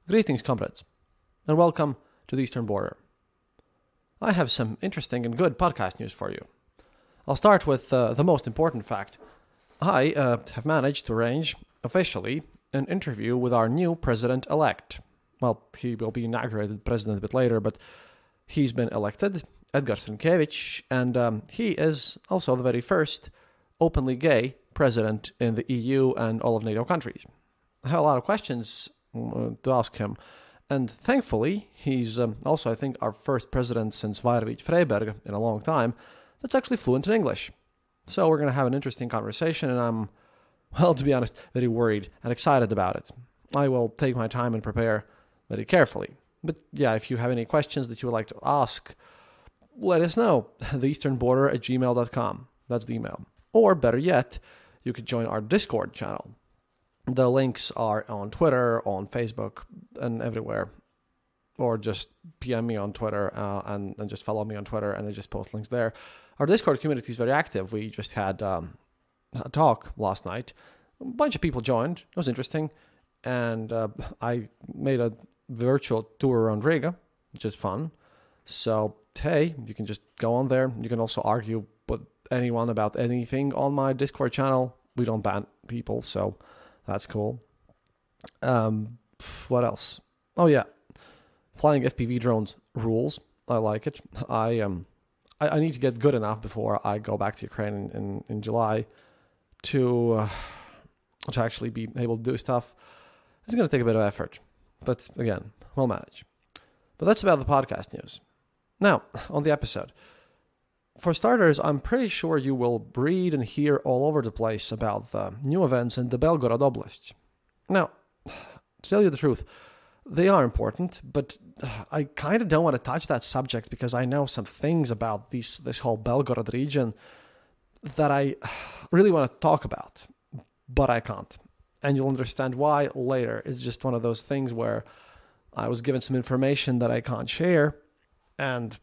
Greetings, comrades, and welcome to the Eastern Border. I have some interesting and good podcast news for you. I'll start with the most important fact. I have managed to arrange, officially, an interview with our new president-elect. Well, he will be inaugurated president a bit later, but he's been elected, Edgar Sienkiewicz, and he is also the very first openly gay president in the EU and all of NATO countries. I have a lot of questions to ask him, and thankfully, he's also, I think, our first president since Vairvīķa Freiberga in a long time that's actually fluent in English. So we're going to have an interesting conversation, and I'm, well, to be honest, very worried and excited about it. I will take my time and prepare very carefully. But yeah, if you have any questions that you would like to ask, let us know. theeasternborder@gmail.com. That's the email. Or better yet, you could join our Discord channel. The links are on Twitter, on Facebook, and everywhere. Or just PM me on Twitter and just follow me on Twitter, and I just post links there. Our Discord community is very active. We just had a talk last night. A bunch of people joined. It was interesting. And I made a virtual tour around Riga, which is fun. So, hey, you can just go on there. You can also argue with anyone about anything on my Discord channel. We don't ban people, so that's cool. What else? Oh, yeah. Flying FPV drones rules. I like it. I need to get good enough before I go back to Ukraine in July to actually be able to do stuff. It's going to take a bit of effort. But again, we'll manage. But that's about the podcast news. Now, on the episode. For starters, I'm pretty sure you will read and hear all over the place about the new events in the Belgorod Oblast. Now, to tell you the truth, they are important, but I kind of don't want to touch that subject because I know some things about this whole Belgorod region that I really want to talk about, but I can't. And you'll understand why later. It's just one of those things where I was given some information that I can't share, and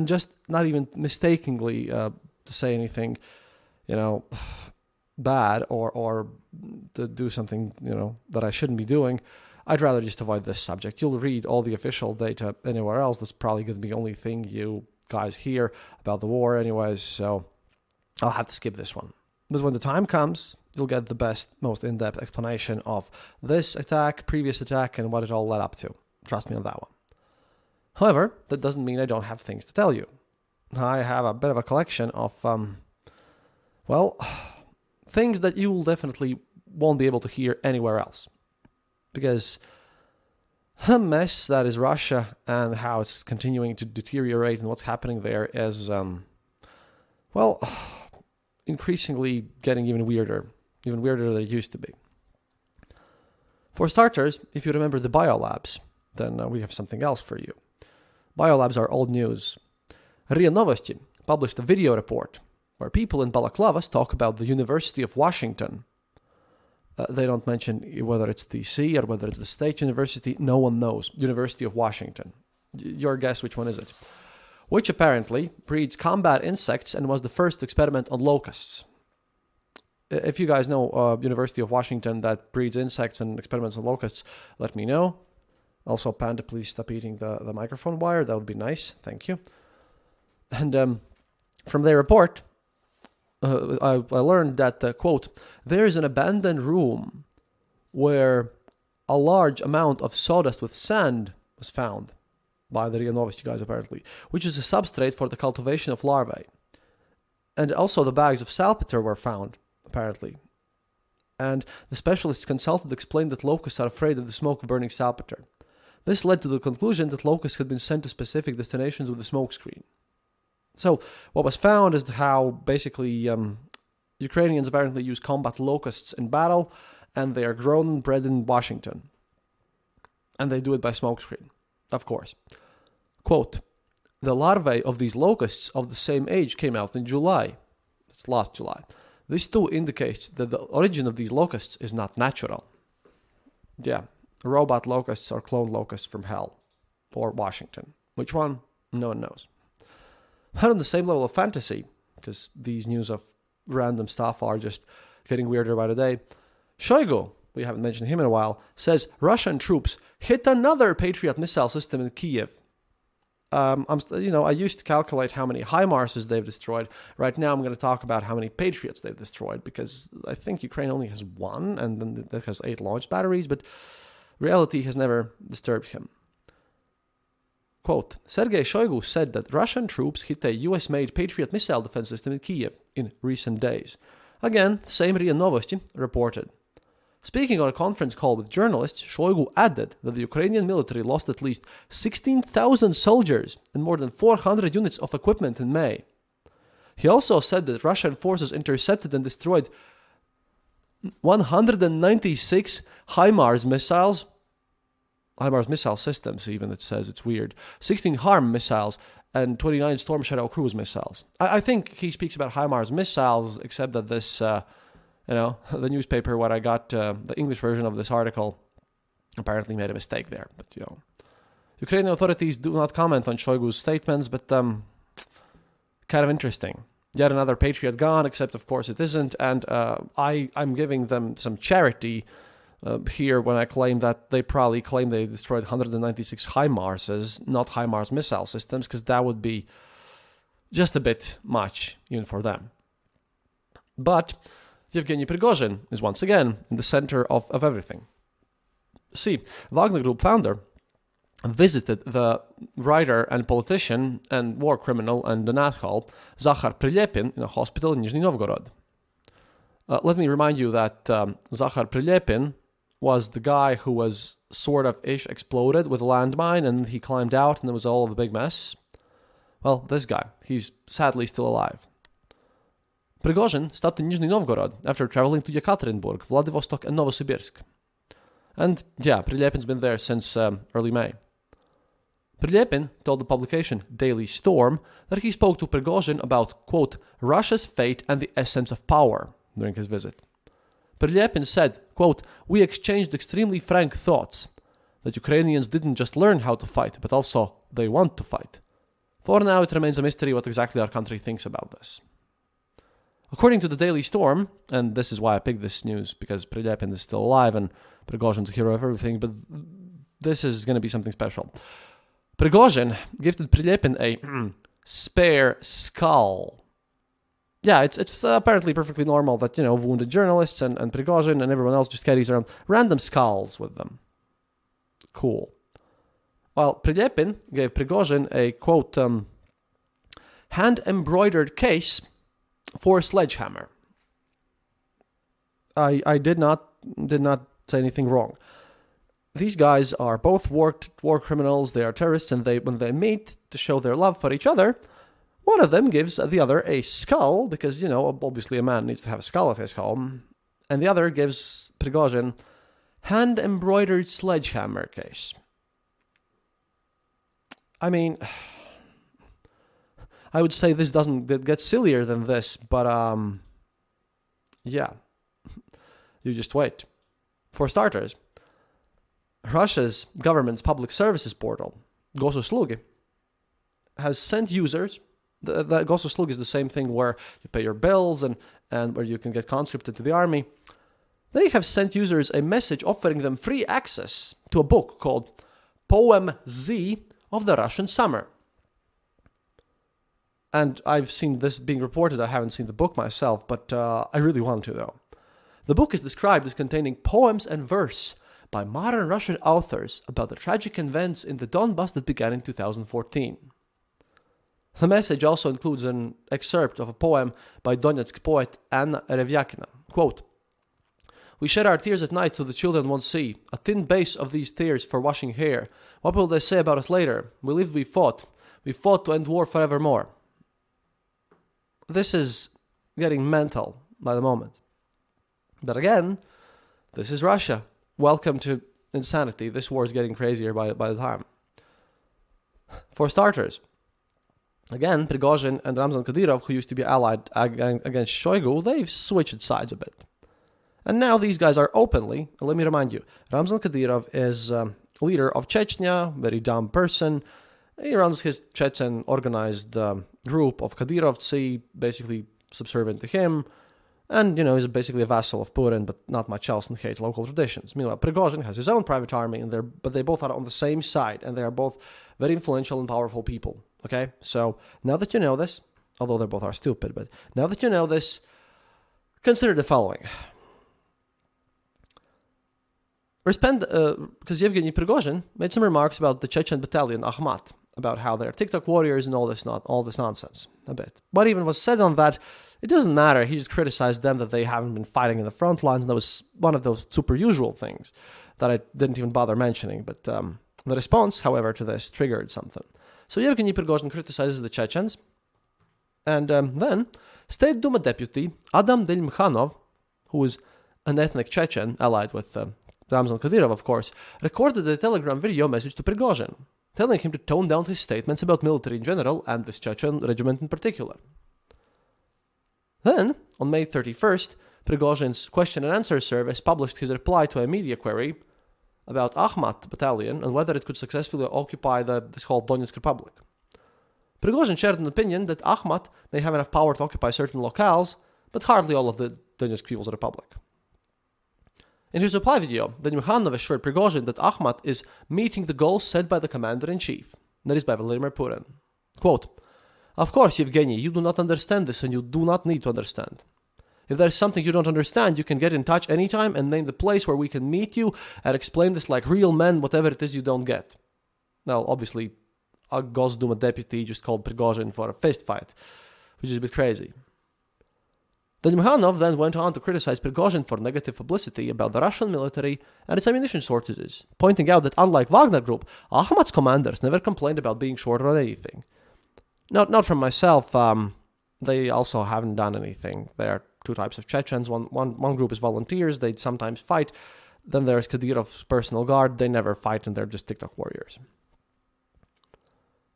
just not even mistakenly to say anything, bad or to do something, that I shouldn't be doing. I'd rather just avoid this subject. You'll read all the official data anywhere else. That's probably going to be the only thing you guys hear about the war anyways, so I'll have to skip this one. But when the time comes, you'll get the best, most in-depth explanation of this attack, previous attack, and what it all led up to. Trust me on that one. However, that doesn't mean I don't have things to tell you. I have a bit of a collection of, things that you will definitely won't be able to hear anywhere else. Because the mess that is Russia and how it's continuing to deteriorate and what's happening there is, increasingly getting even weirder than it used to be. For starters, if you remember the biolabs, then we have something else for you. Biolabs are old news. RIA Novosti published a video report where people in balaclavas talk about the University of Washington. They don't mention whether it's DC or whether it's the state university. No one knows. University of Washington. Your guess, which one is it? Which apparently breeds combat insects and was the first to experiment on locusts. If you guys know University of Washington that breeds insects and experiments on locusts, let me know. Also, Panda, please stop eating the microphone wire. That would be nice. Thank you. And from their report, I learned that, quote, there is an abandoned room where a large amount of sawdust with sand was found by the RIA Novosti guys, apparently, which is a substrate for the cultivation of larvae. And also the bags of salpeter were found, apparently. And the specialists consulted explained that locusts are afraid of the smoke of burning salpeter. This led to the conclusion that locusts had been sent to specific destinations with a smoke screen. So what was found is how basically Ukrainians apparently use combat locusts in battle, and they are grown and bred in Washington. And they do it by smoke screen, of course. Quote, the larvae of these locusts of the same age came out in July. It's last July. This too indicates that the origin of these locusts is not natural. Yeah. Robot locusts or clone locusts from hell or Washington. Which one? No one knows. But on the same level of fantasy, because these news of random stuff are just getting weirder by the day, Shoigu we haven't mentioned him in a while, says Russian troops hit another Patriot missile system in Kiev. I used to calculate how many HIMARSs they've destroyed. Right now I'm going to talk about how many Patriots they've destroyed, because I think Ukraine only has one, and then that has 8 launch batteries, but reality has never disturbed him. Quote, Sergei Shoigu said that Russian troops hit a US-made Patriot missile defense system in Kiev in recent days. Again, same RIA Novosti reported. Speaking on a conference call with journalists, Shoigu added that the Ukrainian military lost at least 16,000 soldiers and more than 400 units of equipment in May. He also said that Russian forces intercepted and destroyed 196 HIMARS missile systems, even, it says, it's weird, 16 HARM missiles, and 29 Storm Shadow cruise missiles. I think he speaks about HIMARS missiles, except that this... the newspaper, what I got, the English version of this article, apparently made a mistake there. But, Ukrainian authorities do not comment on Shoigu's statements, but kind of interesting. Yet another Patriot gone, except, of course, it isn't. And I'm giving them some charity here when I claim that they probably claim they destroyed 196 HIMARSs, not HIMARS missile systems, because that would be just a bit much, even for them. But... Yevgeny Prigozhin is once again in the center of everything. See, Wagner Group founder visited the writer and politician and war criminal and the nathal Zakhar Prilepin in a hospital in Nizhny Novgorod. Let me remind you that Zakhar Prilepin was the guy who was sort of exploded with a landmine, and he climbed out and it was all of a big mess. Well, this guy, he's sadly still alive. Prigozhin stopped in Nizhny Novgorod after traveling to Yekaterinburg, Vladivostok, and Novosibirsk. And yeah, Prilepin's been there since early May. Prilepin told the publication Daily Storm that he spoke to Prigozhin about, quote, Russia's fate and the essence of power during his visit. Prilepin said, quote, we exchanged extremely frank thoughts that Ukrainians didn't just learn how to fight, but also they want to fight. For now, it remains a mystery what exactly our country thinks about this. According to the Daily Storm, and this is why I picked this news, because Prilepin is still alive and Prigozhin's a hero of everything, but this is going to be something special. Prigozhin gifted Prilepin a spare skull. Yeah, it's apparently perfectly normal that, wounded journalists and Prigozhin and everyone else just carries around random skulls with them. Cool. Well, Prilepin gave Prigozhin a, quote, hand-embroidered case for a sledgehammer. I did not say anything wrong. These guys are both war criminals, they are terrorists, and when they meet to show their love for each other, one of them gives the other a skull, because, obviously a man needs to have a skull at his home, and the other gives Prigozhin hand-embroidered sledgehammer case. I mean... I would say this doesn't get sillier than this, but yeah, you just wait. For starters, Russia's government's public services portal, Gosuslugi, has sent users, the Gosuslugi is the same thing where you pay your bills and where you can get conscripted to the army. They have sent users a message offering them free access to a book called Poem Z of the Russian Summer. And I've seen this being reported. I haven't seen the book myself, but I really want to, though. The book is described as containing poems and verse by modern Russian authors about the tragic events in the Donbass that began in 2014. The message also includes an excerpt of a poem by Donetsk poet Anna Revyakina. Quote, we shed our tears at night so the children won't see. A thin base of these tears for washing hair. What will they say about us later? We lived, we fought. We fought to end war forevermore. This is getting mental by the moment. But again, this is Russia. Welcome to insanity. This war is getting crazier by the time. For starters, again, Prigozhin and Ramzan Kadyrov, who used to be allied against Shoigu, they've switched sides a bit. And now these guys are openly, let me remind you, Ramzan Kadyrov is leader of Chechnya, very dumb person. He runs his Chechen organized group of Kadyrovtsi, basically subservient to him. And, he's basically a vassal of Putin, but not much else, and hates local traditions. Meanwhile, Prigozhin has his own private army, but they both are on the same side, and they are both very influential and powerful people. Okay? So, now that you know this, although they both are stupid, but now that you know this, consider the following. Because Yevgeny Prigozhin made some remarks about the Chechen battalion, Akhmat, about how they're TikTok warriors and all this nonsense, a bit. What even was said on that, it doesn't matter. He just criticized them that they haven't been fighting in the front lines, and that was one of those super usual things that I didn't even bother mentioning. But the response, however, to this triggered something. So Yevgeny Prigozhin criticizes the Chechens, and then State Duma deputy Adam Delmkhanov, who is an ethnic Chechen allied with Ramzan Kadyrov, of course, recorded a Telegram video message to Prigozhin, telling him to tone down his statements about military in general and this Chechen regiment in particular. Then, on May 31st, Prigozhin's question and answer service published his reply to a media query about Akhmat battalion and whether it could successfully occupy this whole Donetsk Republic. Prigozhin shared an opinion that Akhmat may have enough power to occupy certain locales, but hardly all of the Donetsk People's Republic. In his reply video, Delmkhanov assured Prigozhin that Akhmat is meeting the goals set by the commander-in-chief, that is by Vladimir Putin. Quote, "Of course, Yevgeny, you do not understand this and you do not need to understand. If there is something you don't understand, you can get in touch anytime and name the place where we can meet you and explain this like real men, whatever it is you don't get." Now, obviously, a Gosduma deputy just called Prigozhin for a fist fight, which is a bit crazy. Delmkhanov then went on to criticize Prigozhin for negative publicity about the Russian military and its ammunition shortages, pointing out that unlike Wagner Group, Akhmat's commanders never complained about being short on anything. Not from myself, they also haven't done anything. There are two types of Chechens. One group is volunteers, they sometimes fight. Then there's Kadyrov's personal guard, they never fight and they're just TikTok warriors.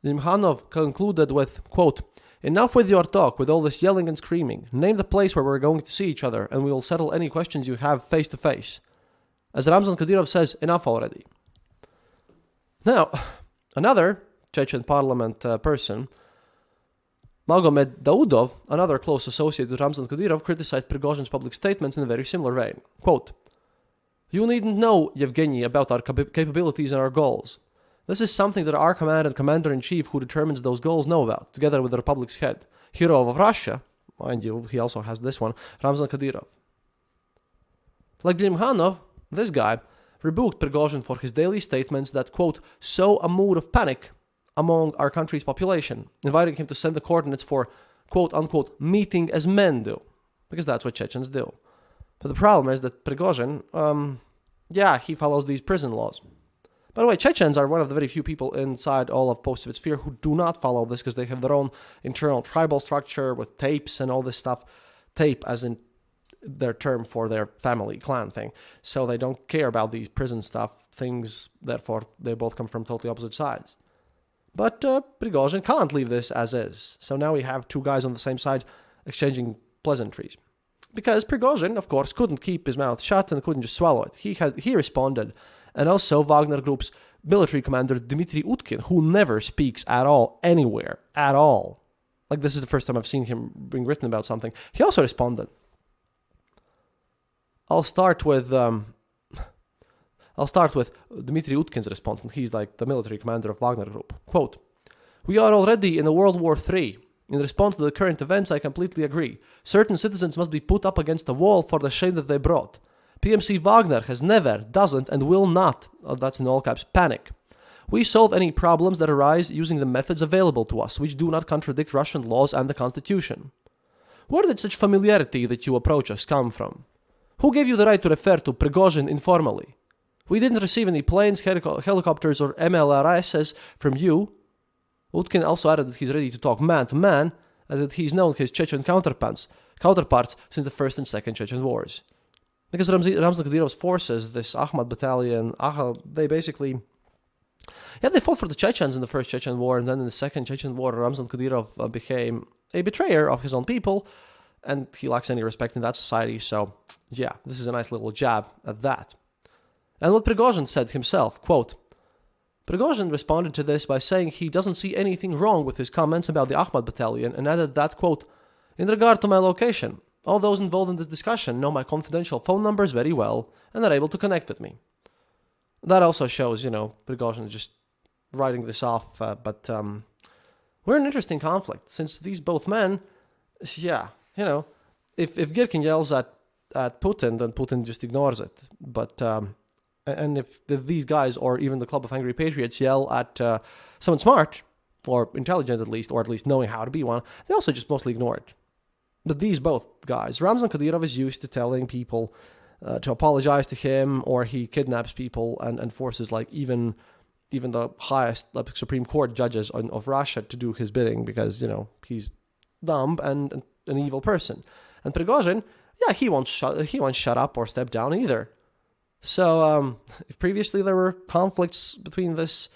Delmkhanov concluded with, quote, "Enough with your talk, with all this yelling and screaming. Name the place where we're going to see each other, and we will settle any questions you have face to face. As Ramzan Kadyrov says, enough already." Now, another Chechen parliament person, Magomed Daudov, another close associate with Ramzan Kadyrov, criticized Prigozhin's public statements in a very similar vein. Quote, "You needn't know, Yevgeny, about our capabilities and our goals. This is something that our commander-in-chief who determines those goals know about, together with the Republic's head, hero of Russia," mind you, he also has this one, Ramzan Kadyrov. Like Delmkhanov, this guy rebuked Prigozhin for his daily statements that, quote, "sow a mood of panic among our country's population," inviting him to send the coordinates for, quote-unquote, "meeting as men do," because that's what Chechens do. But the problem is that Prigozhin, he follows these prison laws. By the way, Chechens are one of the very few people inside all of post-Soviet sphere who do not follow this because they have their own internal tribal structure with tapes and all this stuff. Tape as in their term for their family clan thing. So they don't care about these prison stuff things, therefore they both come from totally opposite sides. But Prigozhin can't leave this as is. So now we have two guys on the same side exchanging pleasantries. Because Prigozhin, of course, couldn't keep his mouth shut and couldn't just swallow it. He responded. And also Wagner Group's military commander Dmitry Utkin, who never speaks at all, anywhere, at all. Like, this is the first time I've seen him being written about something. He also responded. I'll start with Dmitry Utkin's response, and he's like the military commander of Wagner Group. Quote, "We are already in a World War III. In response to the current events, I completely agree. Certain citizens must be put up against the wall for the shame that they brought. PMC Wagner has never, doesn't, and will not, that's in all caps, panic. We solve any problems that arise using the methods available to us, which do not contradict Russian laws and the Constitution. Where did such familiarity that you approach us come from? Who gave you the right to refer to Prigozhin informally? We didn't receive any planes, helicopters, or MLRSs from you." Utkin also added that he's ready to talk man to man, and that he's known his Chechen counterparts since the First and Second Chechen Wars. Because Ramzan Kadyrov's forces, this Akhmat battalion, they basically... they fought for the Chechens in the First Chechen War, and then in the Second Chechen War, Ramzan Kadyrov became a betrayer of his own people, and he lacks any respect in that society, so, this is a nice little jab at that. And what Prigozhin said himself, quote, Prigozhin responded to this by saying he doesn't see anything wrong with his comments about the Akhmat battalion, and added that, quote, "In regard to my location, All those involved in this discussion know my confidential phone numbers very well and are able to connect with me. That also shows, Prigozhin is just writing this off, but we're in an interesting conflict, since these both men, if Girkin yells at Putin, then Putin just ignores it. But and if these guys, or even the Club of Angry Patriots, yell at someone smart, or intelligent at least, or at least knowing how to be one, they also just mostly ignore it. But these both guys, Ramzan Kadyrov is used to telling people to apologize to him, or he kidnaps people and forces even the highest Supreme Court judges of Russia to do his bidding because, he's dumb and an evil person. And Prigozhin, he won't shut up or step down either. So if previously there were conflicts between this,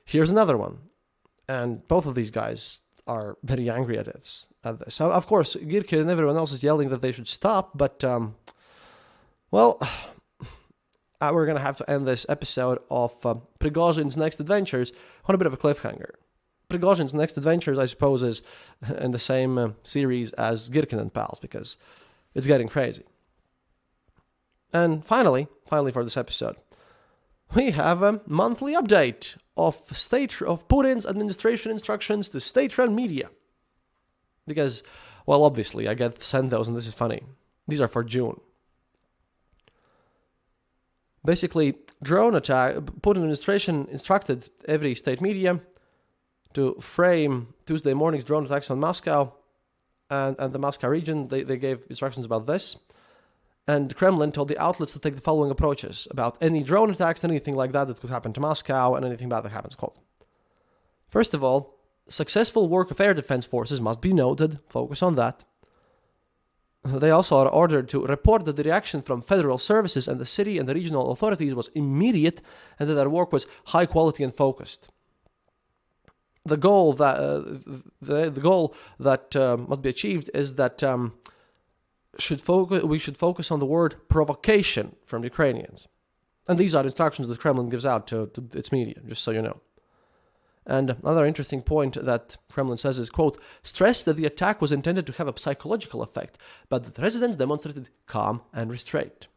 here's another one. And both of these guys are very angry at this. So, of course, Girkin and everyone else is yelling that they should stop, but, we're going to have to end this episode of Prigozhin's next adventures on a bit of a cliffhanger. Prigozhin's next adventures, I suppose, is in the same series as Girkin and Pals, because it's getting crazy. And finally for this episode, we have a monthly update of Putin's administration instructions to state-run media. Because, obviously, I get sent those, and this is funny. These are for June. Basically, drone attack. Putin administration instructed every state media to frame Tuesday morning's drone attacks on Moscow and the Moscow region. They gave instructions about this. And the Kremlin told the outlets to take the following approaches about any drone attacks, anything like that could happen to Moscow, and anything bad that happens, quote. First of all, successful work of air defense forces must be noted. Focus on that. They also are ordered to report that the reaction from federal services and the city and the regional authorities was immediate and that their work was high quality and focused. The goal that must be achieved is that we should focus on the word provocation from Ukrainians. And these are instructions that Kremlin gives out to its media, just so you know. And another interesting point that Kremlin says is, quote, stress that the attack was intended to have a psychological effect, but that residents demonstrated calm and restraint.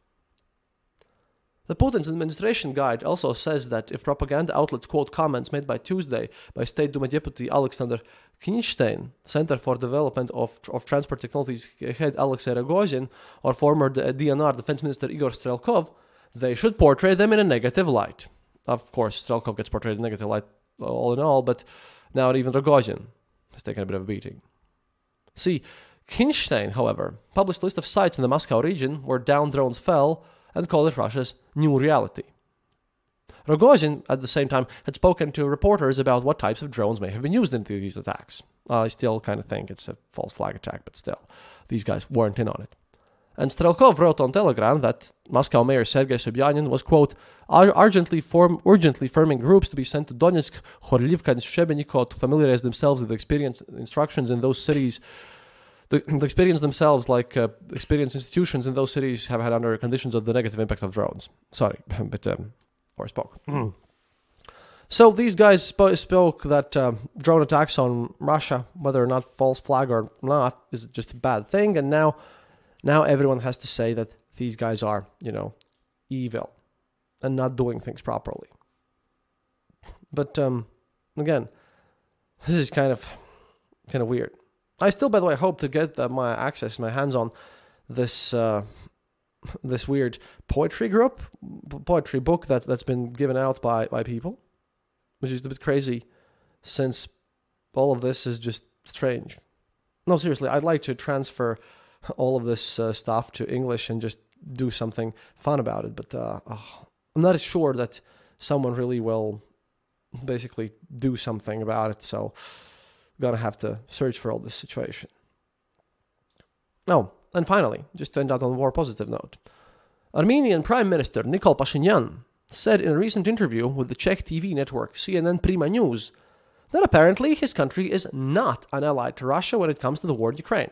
The Putin's administration guide also says that if propaganda outlets quote comments made by Tuesday by State Duma Deputy Alexander Kinstein, Center for Development of Transport Technologies head Alexei Prigozhin, or former DNR Defense Minister Igor Strelkov, they should portray them in a negative light. Of course, Strelkov gets portrayed in a negative light all in all, but now even Prigozhin has taken a bit of a beating. See, Kinstein, however, published a list of sites in the Moscow region where downed drones fell and called it Russia's new reality. Prigozhin, at the same time, had spoken to reporters about what types of drones may have been used in these attacks. I still kind of think it's a false flag attack, but still, these guys weren't in on it. And Strelkov wrote on Telegram that Moscow Mayor Sergei Sobyanin was, quote, urgently forming groups to be sent to Donetsk, Khorlivka, and Shchebeniko to familiarize themselves with the experience instructions in those cities. The experience themselves, experience institutions in those cities have had under conditions of the negative impact of drones. Sorry, but or spoke. So these guys spoke that drone attacks on Russia, whether or not false flag or not, is just a bad thing, and now everyone has to say that these guys are, evil and not doing things properly. But again, this is kind of weird. I still, by the way, hope to get my hands on this this weird poetry book that's been given out by people, which is a bit crazy, since all of this is just strange. No, seriously, I'd like to transfer all of this stuff to English and just do something fun about it, but I'm not sure that someone really will basically do something about it, so gonna have to search for all this situation. Oh, and finally, just to end out on a more positive note, Armenian Prime Minister Nikol Pashinyan said in a recent interview with the Czech TV network CNN Prima News that apparently his country is not an ally to Russia when it comes to the war in Ukraine.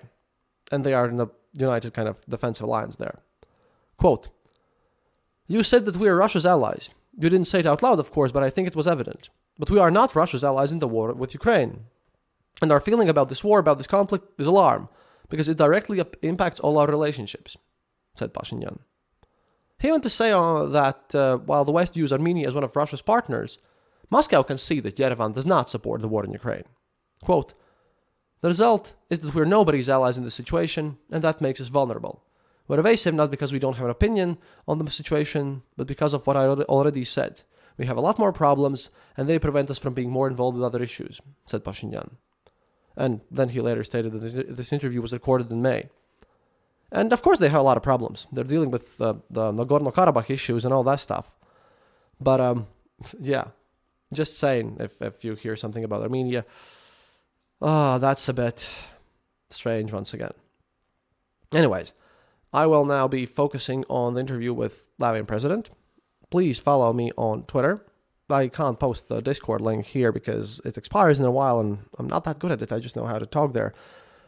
And they are in a united kind of defensive alliance there. Quote, you said that we are Russia's allies. You didn't say it out loud, of course, but I think it was evident. But we are not Russia's allies in the war with Ukraine. And our feeling about this war, about this conflict, is alarm. because it directly impacts all our relationships, said Pashinyan. He went to say that while the West views Armenia as one of Russia's partners, Moscow can see that Yerevan does not support the war in Ukraine. Quote, the result is that we're nobody's allies in this situation, and that makes us vulnerable. We're evasive not because we don't have an opinion on the situation, but because of what I already said. We have a lot more problems, and they prevent us from being more involved with other issues, said Pashinyan. And then he later stated that this interview was recorded in May. And of course they have a lot of problems. They're dealing with the Nagorno-Karabakh issues and all that stuff. But, yeah, just saying, if you hear something about Armenia, that's a bit strange once again. Anyways, I will now be focusing on the interview with Latvian president. Please follow me on Twitter. I can't post the Discord link here because it expires in a while and I'm not that good at it. I just know how to talk there.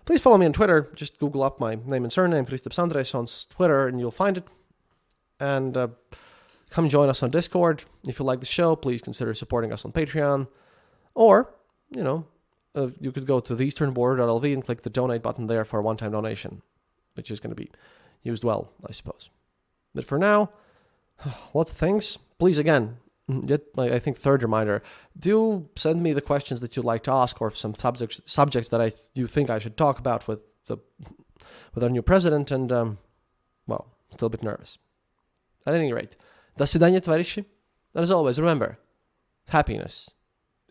Please follow me on Twitter. Just Google up my name and surname, Kristaps Andres, on Twitter, and you'll find it. And come join us on Discord. If you like the show, please consider supporting us on Patreon. Or, you could go to theeasternborder.lv and click the donate button there for a one-time donation, which is going to be used well, I suppose. But for now, lots of things. Please, again, I think third reminder, do send me the questions that you'd like to ask or some subjects that you think I should talk about with our new president, and, still a bit nervous. At any rate, до свидания, товарищи. And as always, remember, happiness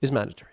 is mandatory.